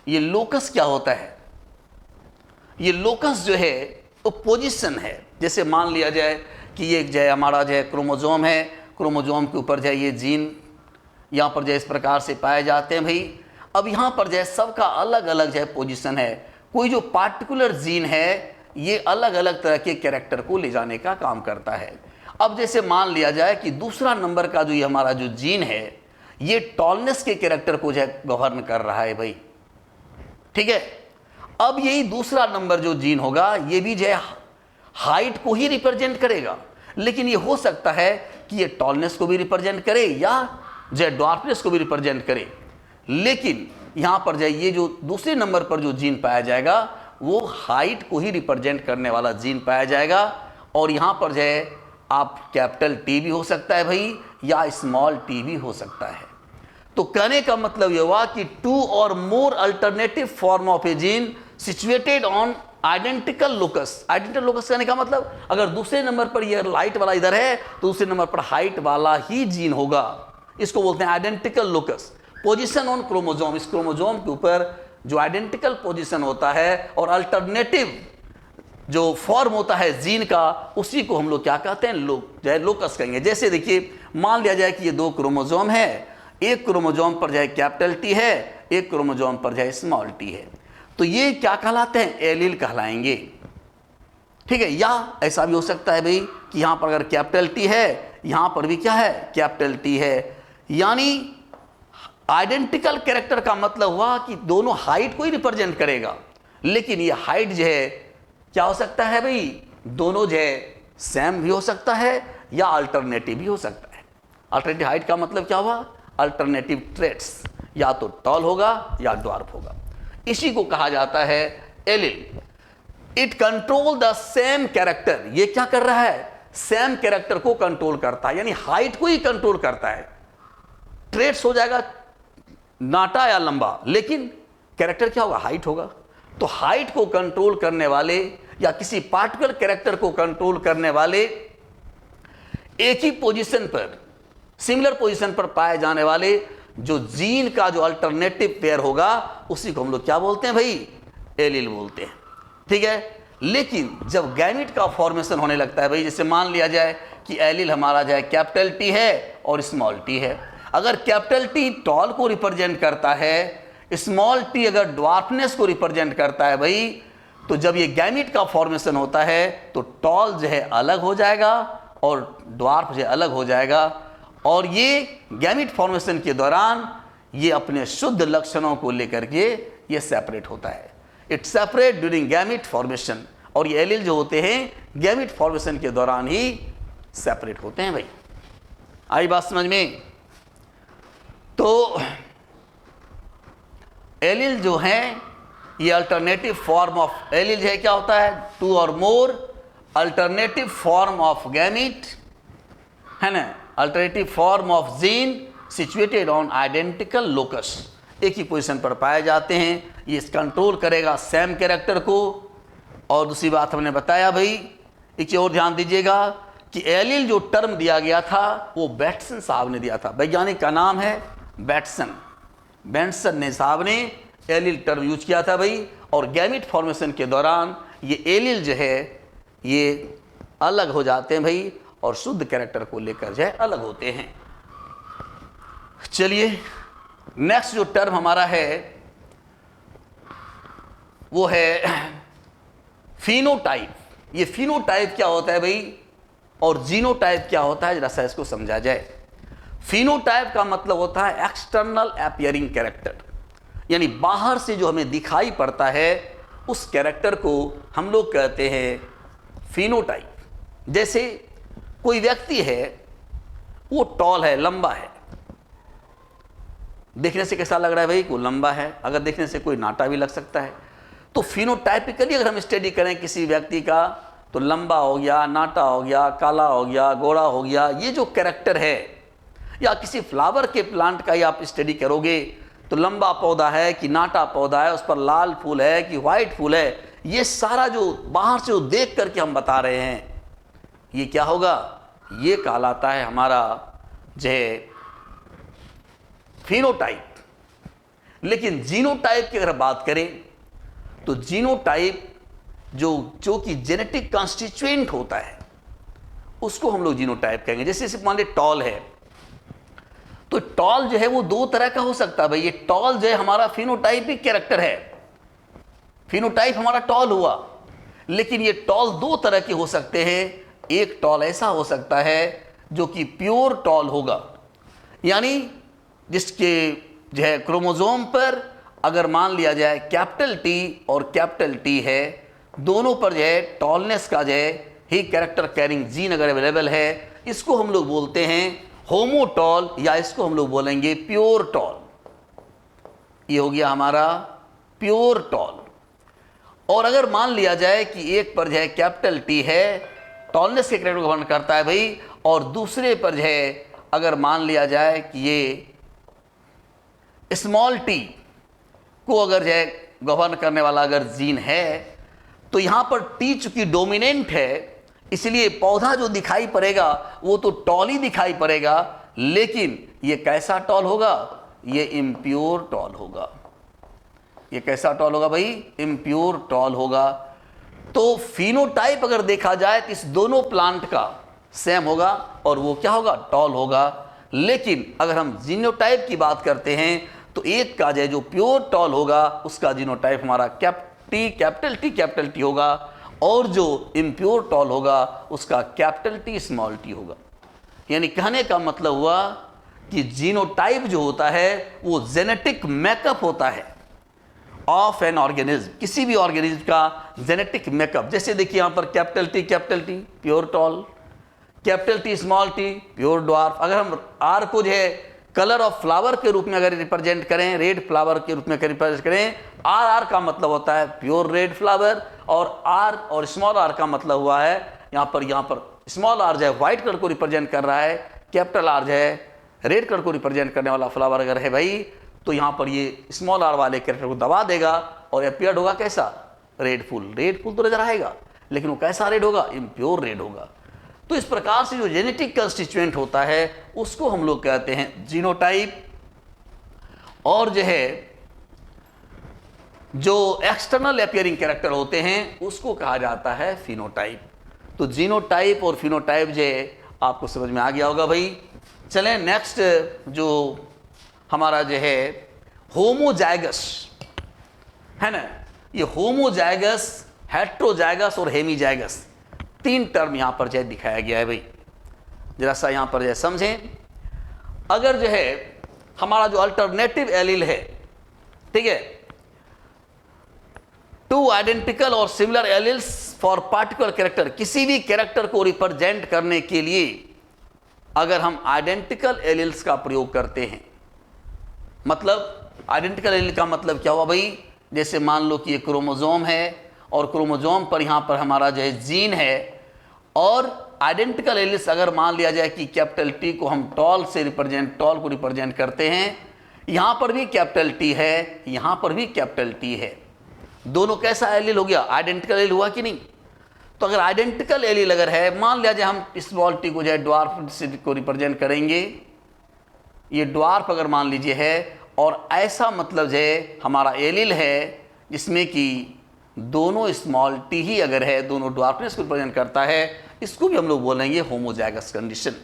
ये लोकस क्या होता है, ये लोकस जो है वो पोजीशन है। जैसे मान लिया जाए कि ये जो है हमारा जो है क्रोमोसोम है, क्रोमोसोम के ऊपर जो है ये जीन यहाँ पर जो है इस प्रकार से पाए जाते हैं भाई। अब यहाँ पर जो है सबका अलग अलग जो है पोजीशन है। कोई जो पार्टिकुलर जीन है ये अलग अलग तरह के कैरेक्टर को ले जाने का काम करता है। अब जैसे मान लिया जाए कि दूसरा नंबर का जो ये हमारा जो जीन है ये टॉलनेस के कैरेक्टर को जो है गवर्न कर रहा है भाई, ठीक है। अब यही दूसरा नंबर जो जीन होगा ये भी जो है हाइट को ही रिप्रेजेंट करेगा, लेकिन ये हो सकता है कि ये टॉलनेस को भी रिप्रेजेंट करे या जो है ड्वार्फनेस को भी रिप्रेजेंट करे। लेकिन यहाँ पर जो है ये जो दूसरे नंबर पर जो जीन पाया जाएगा वो हाइट को ही रिप्रेजेंट करने वाला जीन पाया जाएगा। और यहाँ पर जो है आप कैपिटल टी भी हो सकता है भाई या स्मॉल टी भी हो सकता है। तो कहने का मतलब यह हुआ कि 2 or more alternative form of a gene situated on identical locus। Identical locus कहने का मतलब अगर दूसरे नंबर पर यह लाइट वाला इधर है तो दूसरे नंबर पर हाइट वाला ही जीन होगा, इसको बोलते हैं identical locus. Position on chromosome, इस क्रोमोसोम के ऊपर जो आइडेंटिकल पोजीशन होता है और अल्टरनेटिव जो फॉर्म होता है जीन का उसी को हम लोग क्या कहते हैं, जो है लोकस कहेंगे। जैसे देखिए मान लिया जाए कि ये 2 क्रोमोसोम है, एक क्रोमोसोम पर जो है कैपिटल टी है, एक क्रोमोसोम पर जो है स्मॉल टी है, तो ये क्या कहलाते हैं, एलील कहलाएंगे, ठीक है। या ऐसा भी हो सकता है भाई कि यहाँ पर अगर कैपिटल टी है यहाँ पर भी क्या है कैपिटल टी है। यानी आइडेंटिकल कैरेक्टर का मतलब हुआ कि दोनों हाइट को ही रिप्रेजेंट करेगा, लेकिन ये हाइट जो है क्या हो सकता है भाई, दोनों जो है सेम भी हो सकता है या अल्टरनेटिव भी हो सकता है। अल्टरनेटिव हाइट का मतलब क्या हुआ, अल्टरनेटिव ट्रेट्स, या तो टॉल होगा या ड्वार्फ होगा, इसी को कहा जाता है allele. It control the same character. ये क्या कर रहा है, सेम कैरेक्टर को कंट्रोल करता है, यानी हाइट को ही कंट्रोल करता है। ट्रेट्स हो जाएगा नाटा या लंबा, लेकिन कैरेक्टर क्या होगा, हाइट होगा। तो हाइट को कंट्रोल करने वाले या किसी पार्टिकुलर कैरेक्टर को कंट्रोल करने वाले एक ही पोजीशन पर, सिमिलर पोजीशन पर पाए जाने वाले जो जीन का जो अल्टरनेटिव पेयर होगा उसी को हम लोग क्या बोलते हैं भाई, एलील बोलते हैं। ठीक है, लेकिन जब गैमीट का फॉर्मेशन होने लगता है भाई, जैसे मान लिया जाए कि एलील हमारा जो है कैपिटल टी है और स्मॉल टी है, अगर कैपिटल टी टॉल को रिप्रेजेंट करता है, स्मॉल टी अगर ड्वार्फनेस को रिप्रेजेंट करता है भाई, तो जब ये गैमीट का फॉर्मेशन होता है तो टॉल जो है अलग हो जाएगा और ड्वार्फ जो है अलग हो जाएगा, और ये गैमीट फॉर्मेशन के दौरान ये अपने शुद्ध लक्षणों को लेकर के ये सेपरेट होता है। It separate during gamete formation, और ये एलील जो होते हैं गैमीट फॉर्मेशन के दौरान ही सेपरेट होते हैं भाई। आई बात समझ में? तो एलील जो है ये अल्टरनेटिव फॉर्म ऑफ एलील है, क्या होता है, टू और मोर अल्टरनेटिव फॉर्म ऑफ गैमीट, है ना, alternative form of gene situated on identical locus, एक ही पोजीशन पर पाए जाते हैं। ये कंट्रोल करेगा सेम कैरेक्टर को। और दूसरी बात हमने बताया भाई, एक और ध्यान दीजिएगा कि एलील जो टर्म दिया गया था वो बैटसन साहब ने दिया था, वैज्ञानिक का नाम है बैटसन, बेंटसन ने साहब ने एलील टर्म यूज किया था भाई। और गैमीट फॉर्मेशन के दौरान ये एलील जो है ये अलग हो जाते हैं भाई, और शुद्ध कैरेक्टर को लेकर जो है अलग होते हैं। चलिए नेक्स्ट जो टर्म हमारा है वो है फिनोटाइप। ये फिनोटाइप क्या होता है भाई, और जीनोटाइप क्या होता है, जरा सा इसको समझा जाए। फिनोटाइप का मतलब होता है एक्सटर्नल अपीयरिंग कैरेक्टर, यानी बाहर से जो हमें दिखाई पड़ता है उस कैरेक्टर को हम लोग कहते हैं फिनोटाइप। जैसे कोई व्यक्ति है, वो टॉल है, लंबा है, देखने से कैसा लग रहा है भाई, कोई लंबा है, अगर देखने से कोई नाटा भी लग सकता है। तो फिनोटाइपिकली अगर हम स्टडी करें किसी व्यक्ति का, तो लंबा हो गया, नाटा हो गया, काला हो गया, गोरा हो गया, ये जो कैरेक्टर है, या किसी फ्लावर के प्लांट का ही आप स्टडी करोगे तो लंबा पौधा है कि नाटा पौधा है, उस पर लाल फूल है कि वाइट फूल है, ये सारा जो बाहर से जो देख करके हम बता रहे हैं, ये क्या होगा, ये कहलाता है हमारा जो फिनोटाइप। लेकिन जीनोटाइप की अगर बात करें तो जीनोटाइप जो कि जेनेटिक कॉन्स्टिट्यूएंट होता है उसको हम लोग जीनोटाइप कहेंगे। जैसे मान लीजिए टॉल है, तो टॉल जो है वो दो तरह का हो सकता है भाई। ये टॉल जो है हमारा फिनोटाइपिक कैरेक्टर है, फिनोटाइप हमारा टॉल हुआ, लेकिन ये टॉल दो तरह के हो सकते हैं। एक टॉल ऐसा हो सकता है जो कि प्योर टॉल होगा, यानी जिसके जो है क्रोमोसोम पर अगर मान लिया जाए कैपिटल टी और कैपिटल टी है, दोनों पर जो है टॉलनेस का जो है ही कैरेक्टर कैरिंग जीन अगर अवेलेबल है, इसको हम लोग बोलते हैं होमोटॉल, या इसको हम लोग बोलेंगे प्योर टॉल। ये हो गया हमारा प्योर टॉल। और अगर मान लिया जाए कि एक पर जो है कैपिटल टी है, टॉलनेस के कैरेक्टर को वर्णन करता है भाई, और दूसरे पर जो है अगर मान लिया जाए कि ये स्मॉल टी को अगर जो है गवर्न करने वाला अगर जीन है, तो यहां पर टी चूंकि डोमिनेंट है, इसलिए पौधा जो दिखाई पड़ेगा वो तो टॉल ही दिखाई पड़ेगा, लेकिन ये कैसा टॉल होगा, ये इम्प्योर टॉल होगा। ये कैसा टॉल होगा भाई, इम्प्योर टॉल होगा। तो फिनोटाइप अगर देखा जाए तो इस दोनों प्लांट का सेम होगा, और वो क्या होगा, टॉल होगा। लेकिन अगर हम जीनोटाइप की बात करते हैं तो एक का जो प्योर टॉल होगा उसका जीनोटाइप हमारा कैपिटल टी होगा, और जो इम्प्योर टॉल होगा उसका कैपिटल टी स्मॉल टी होगा। यानी कहने का मतलब हुआ कि जीनोटाइप जो होता है वो जेनेटिक मेकअप होता है ऑफ एन ऑर्गेनिज्म, किसी भी ऑर्गेनिज्म का जेनेटिक मेकअप। जैसे देखिए यहां पर capital T pure tall, capital T small T pure dwarf. अगर हम आर को जो है कलर ऑफ फ्लावर के रूप में अगर रिप्रेजेंट करें, रेड फ्लावर के रूप में रिप्रेजेंट करें, आर का मतलब होता है प्योर रेड फ्लावर, और आर और स्मॉल आर का मतलब हुआ है यहाँ पर स्मॉल आर जो है व्हाइट कलर को रिप्रेजेंट कर रहा है, कैपिटल आर जो है रेड कलर को रिप्रेजेंट करने वाला फ्लावर अगर है भाई, तो यहाँ पर ये स्मॉल आर वाले कैरेक्टर को दबा देगा और अपीयर्ड होगा कैसा, रेड फूल तो नजर आएगा, लेकिन वो कैसा रेड होगा, इम्प्योर रेड होगा। तो इस प्रकार से जो जेनेटिक कंस्टिट्यूएंट होता है उसको हम लोग कहते हैं जीनोटाइप, और जो है जो एक्सटर्नल अपियरिंग कैरेक्टर होते हैं उसको कहा जाता है फिनोटाइप। तो जीनोटाइप और फिनोटाइप जो है आपको समझ में आ गया होगा भाई। चलें नेक्स्ट जो हमारा जो है होमोजाइगस है ना, ये होमोजाइगस, हेट्रोजाइगस और हेमीजाइगस, तीन टर्म यहां पर जो है दिखाया गया है भाई। जरा सा यहां पर जो है समझें, अगर जो है हमारा जो अल्टरनेटिव एलील है, ठीक है, टू आइडेंटिकल और similar alleles for particular character, किसी भी कैरेक्टर को रिप्रेजेंट करने के लिए अगर हम आइडेंटिकल एलील्स का प्रयोग करते हैं, मतलब आइडेंटिकल एलील का मतलब क्या हुआ भाई, जैसे मान लो कि ये क्रोमोजोम है और क्रोमोजोम पर यहां पर हमारा जो है जीन है, और आइडेंटिकल एलील्स अगर मान लिया जाए कि कैपिटल टी को हम टॉल से टॉल को रिप्रेजेंट करते हैं, यहां पर भी कैपिटल टी है, यहां पर भी कैपिटल टी है, दोनों कैसा एलील हो गया, आइडेंटिकल एलील हुआ कि नहीं। तो अगर आइडेंटिकल एलील अगर है, मान लिया जाए हम स्मॉल टी को जो है ड्वार्फ से को रिप्रेजेंट करेंगे, ये ड्वार्फ अगर मान लीजिए है, और ऐसा मतलब जो है हमारा एलील है जिसमें कि दोनों स्मॉल टी ही अगर है, दोनों ड्वार्फनेस को रिप्रेजेंट करता है, इसको भी हम लोग बोलेंगे होमोजाइगस कंडीशन।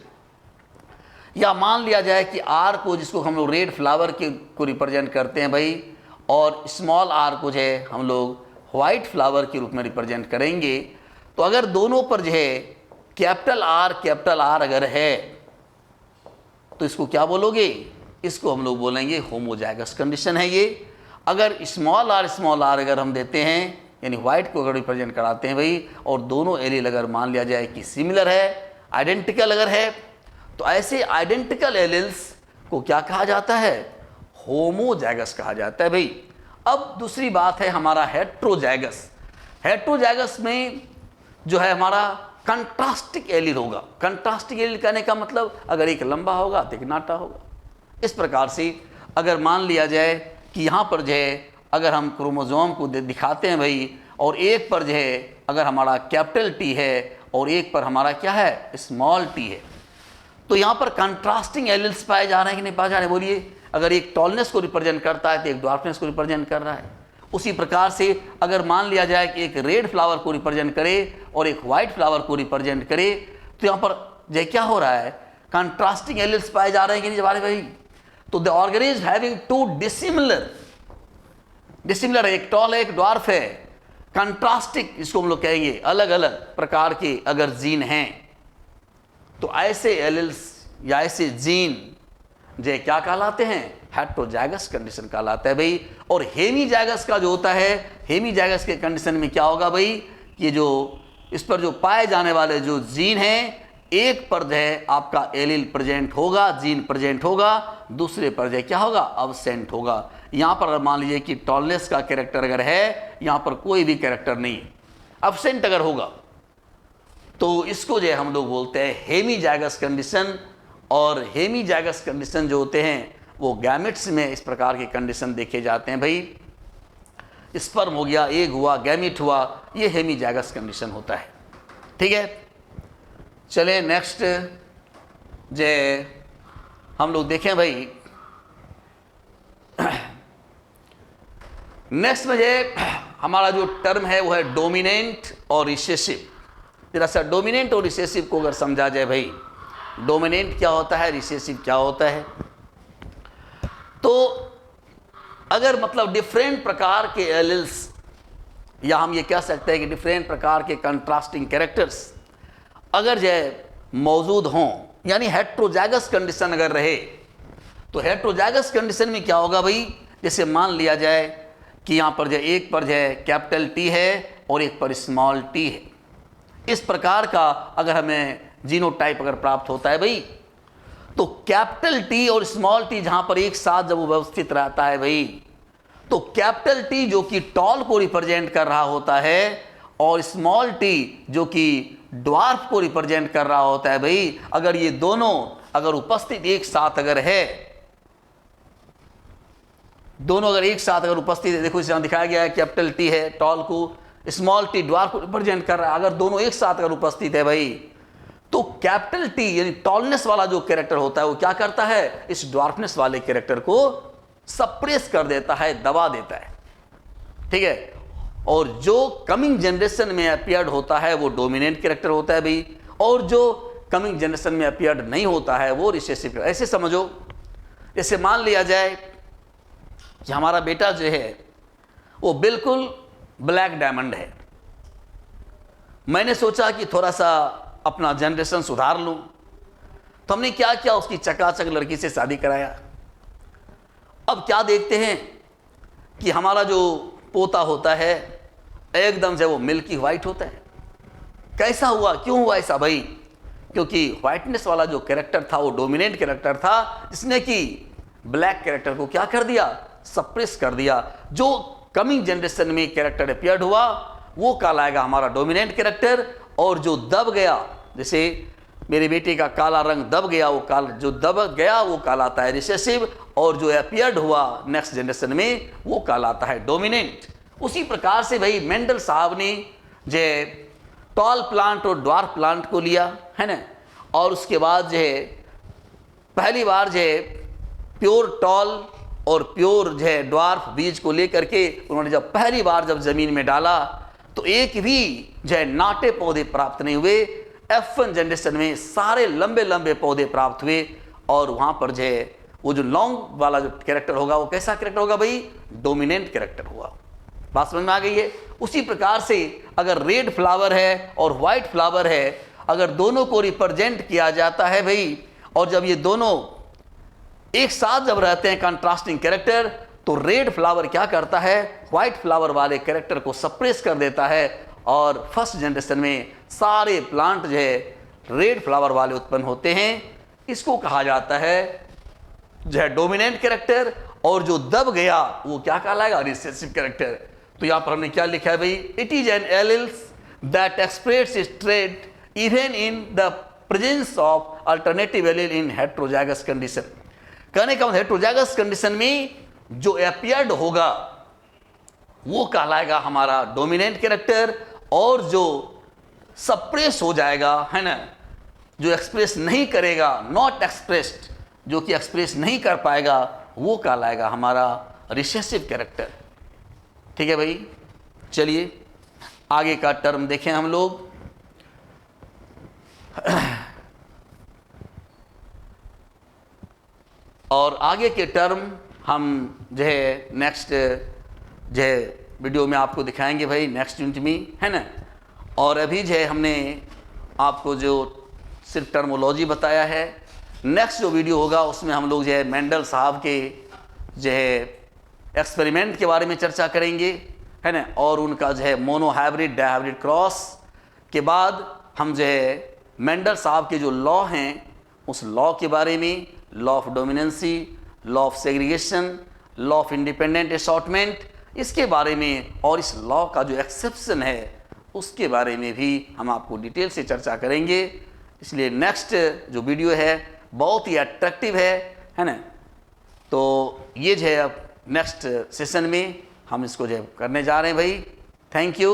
या मान लिया जाए कि आर को, जिसको हम लोग रेड फ्लावर के को रिप्रेजेंट करते हैं भाई, और स्मॉल आर को जो है हम लोग व्हाइट फ्लावर के रूप में रिप्रेजेंट करेंगे, तो अगर दोनों पर जो है कैपिटल आर अगर है तो इसको क्या बोलोगे, इसको हम लोग बोलेंगे होमोजाइगस कंडीशन है ये। अगर स्मॉल आर अगर हम देते हैं, यानी व्हाइट को अगर रिप्रेजेंट कराते हैं भाई, और दोनों एलील अगर मान लिया जाए कि सिमिलर है, आइडेंटिकल अगर है, तो ऐसे आइडेंटिकल एलील्स को क्या कहा जाता है, होमोजाइगस कहा जाता है भाई। अब दूसरी बात है हमारा हेट्रोजाइगस। हेट्रोजाइगस में जो है हमारा कंट्रास्टिक एलील होगा। कंट्रास्टिक एलील कहने का मतलब अगर एक लंबा होगा तो एक नाटा होगा। इस प्रकार से अगर मान लिया जाए कि यहाँ पर जो है अगर हम क्रोमोजोम को दिखाते हैं भाई, और एक पर जो है अगर हमारा कैपिटल टी है और एक पर हमारा क्या है, स्मॉल टी है, तो यहाँ पर कंट्रास्टिंग एलील्स पाए जा रहे हैं कि नहीं पाए जा रहे हैं, बोलिए। अगर एक टॉलनेस को रिप्रेजेंट करता है तो एक ड्वार्फनेस को रिप्रेजेंट कर रहा है। उसी प्रकार से अगर मान लिया जाए कि एक रेड फ्लावर को रिप्रेजेंट करे और एक व्हाइट फ्लावर को रिप्रेजेंट करे, तो यहाँ पर जो क्या हो रहा है, कंट्रास्टिंग एलील्स पाए जा रहे हैं कि नहीं हमारे भाई। तो the organism having to dissimilar है, एक टॉल है एक ड्वार्फ है, कंट्रास्टिक इसको हम लोग कहेंगे, अलग अलग प्रकार के अगर जीन हैं, तो ऐसे एलील्स या ऐसे जीन जो क्या कहलाते हैं, हेट्रोजाइगस कंडीशन कहलाता है भाई। और हेमीजाइगस का जो होता है, हेमीजाइगस के कंडीशन में क्या होगा भाई, ये जो इस पर जो पाए जाने वाले जो जीन हैं, एक पर जो है आपका एलील प्रेजेंट होगा, जीन प्रेजेंट होगा, दूसरे पर जो क्या होगा, अब्सेंट होगा। यहाँ पर अगर मान लीजिए कि टॉलनेस का कैरेक्टर अगर है, यहाँ पर कोई भी कैरेक्टर नहीं है, अब्सेंट अगर होगा, तो इसको जो है हम लोग बोलते हैं हेमीजाइगस कंडीशन। और हेमीजाइगस कंडीशन जो होते हैं वो गैमेट्स में इस प्रकार के कंडीशन देखे जाते हैं भाई। स्पर्म हो गया, एग हुआ, गैमेट हुआ, ये हेमीजाइगस कंडीशन होता है। ठीक है, चलें नेक्स्ट जे हम लोग देखें भाई। नेक्स्ट में जे हमारा जो टर्म है वो है डोमिनेंट और रिसेसिव। जरा सा डोमिनेंट और रिसेसिव को अगर समझा जाए भाई, डोमिनेंट क्या होता है, रिसेसिव क्या होता है। तो अगर मतलब डिफरेंट प्रकार के एलील्स, या हम ये कह सकते हैं कि डिफरेंट प्रकार के कंट्रास्टिंग कैरेक्टर्स अगर जो मौजूद हों, यानी हेट्रोजाइगस कंडीशन अगर रहे, तो हेट्रोजाइगस कंडीशन में क्या होगा भाई, जैसे मान लिया जाए कि यहाँ पर जो एक पर जो है कैपिटल टी है और एक पर स्मॉल टी है। इस प्रकार का अगर हमें जीनोटाइप अगर प्राप्त होता है भाई, तो कैपिटल टी और स्मॉल टी जहां पर एक साथ जब व्यवस्थित रहता है भाई, तो कैपिटल टी जो कि टॉल को रिप्रेजेंट कर रहा होता है, और स्मॉल टी जो कि ड्वार्फ को रिप्रेजेंट कर रहा होता है भाई, अगर ये दोनों अगर उपस्थित एक साथ अगर है, दोनों अगर एक साथ अगर उपस्थित है, देखो इसे दिखाया गया है, कैपिटल टी है टॉल को, स्मॉल टी ड्वार्फ को रिप्रेजेंट कर रहा है, अगर दोनों एक साथ अगर उपस्थित है भाई, तो कैपिटल टी यानी टॉलनेस वाला जो कैरेक्टर होता है वो क्या करता है, इस ड्वार्फनेस वाले कैरेक्टर को सप्रेस कर देता है, दबा देता है, ठीक है। और जो कमिंग जनरेशन में अपीयर्ड होता है वो डोमिनेंट कैरेक्टर होता है भाई, और जो कमिंग जनरेशन में अपीयर्ड नहीं होता है वो रिसेसिव। ऐसे समझो, जैसे मान लिया जाए कि हमारा बेटा जो है वो बिल्कुल ब्लैक डायमंड है। मैंने सोचा कि थोड़ा सा अपना जनरेशन सुधार लूं, तो हमने क्या किया, उसकी चकाचक लड़की से शादी कराया। अब क्या देखते हैं कि हमारा जो पोता होता है एकदम से वो मिल्की वाइट होता है। कैसा हुआ, क्यों हुआ ऐसा भाई? क्योंकि व्हाइटनेस वाला जो कैरेक्टर था वो डोमिनेंट कैरेक्टर था, जिसने कि ब्लैक कैरेक्टर को क्या कर दिया, सप्रेस कर दिया। जो कमिंग जनरेशन में कैरेक्टर अपीयर्ड हुआ वो कहलाएगा हमारा डोमिनेंट कैरेक्टर, और जो दब गया, जैसे मेरे बेटे का काला रंग दब गया, वो जो दब गया वो कहलाता है रिसेसिव, और जो अपीयर्ड हुआ नेक्स्ट जनरेशन में वो कहलाता है डोमिनेंट। उसी प्रकार से भाई मेंडल साहब ने जो टॉल प्लांट और ड्वार्फ प्लांट को लिया है ना, और उसके बाद जो है पहली बार जो है प्योर टॉल और प्योर जो है ड्वार्फ बीज को लेकर के उन्होंने जब पहली बार जब जमीन में डाला तो एक भी जो है नाटे पौधे प्राप्त नहीं हुए। F1 जनरेशन में सारे लंबे लंबे पौधे प्राप्त हुए, और वहां पर जो है वो जो लॉन्ग वाला जो कैरेक्टर होगा वो कैसा कैरेक्टर होगा भाई, डोमिनेंट कैरेक्टर हुआ। बात समझ में आ गई है? उसी प्रकार से अगर रेड फ्लावर है और व्हाइट फ्लावर है, अगर दोनों को रिप्रेजेंट किया जाता है भाई, और जब ये दोनों एक साथ जब रहते हैं कंट्रास्टिंग कैरेक्टर, तो रेड फ्लावर क्या करता है, व्हाइट फ्लावर वाले कैरेक्टर को सप्रेस कर देता है, और फर्स्ट जनरेशन में सारे प्लांट जो है रेड फ्लावर वाले उत्पन्न होते हैं। इसको कहा जाता है जो है डोमिनेंट कैरेक्टर, और जो दब गया वो क्या कहलाएगा, रिसेसिव कैरेक्टर। तो यहां पर हमने क्या लिखा है भाई, it is an alleles that express its trait even in the presence of alternative allele in heterozygous condition. कहने का मतलब हेटेरोजाइगस कंडीशन में जो अपीयर्ड होगा वो कहलाएगा हमारा डोमिनेंट कैरेक्टर, और जो सप्रेस हो जाएगा है ना, जो एक्सप्रेस नहीं करेगा, नॉट एक्सप्रेस्ड, जो कि एक्सप्रेस नहीं कर पाएगा, वो कहलाएगा हमारा रिसेसिव कैरेक्टर। ठीक है भाई, चलिए आगे का टर्म देखें हम लोग। और आगे के टर्म हम जो है नेक्स्ट जो है वीडियो में आपको दिखाएंगे भाई, नेक्स्ट यूनिट में, है ना। और अभी जो है हमने आपको जो सिर्फ टर्मोलॉजी बताया है, नेक्स्ट जो वीडियो होगा उसमें हम लोग जो है मेंडल साहब के जो है एक्सपेरिमेंट के बारे में चर्चा करेंगे, है ना। और उनका जो है मोनोहाइब्रिड डायहाइब्रिड क्रॉस के बाद हम जो है मेंडल साहब के जो लॉ हैं उस लॉ के बारे में, law of dominancy, law of segregation, law of independent assortment, इसके बारे में, और इस लॉ का जो एक्सेप्शन है उसके बारे में भी हम आपको डिटेल से चर्चा करेंगे। इसलिए नेक्स्ट जो वीडियो है बहुत ही अट्रैक्टिव है ना। तो ये जो है अब नेक्स्ट सेशन में हम इसको जो है करने जा रहे हैं भाई। Thank you.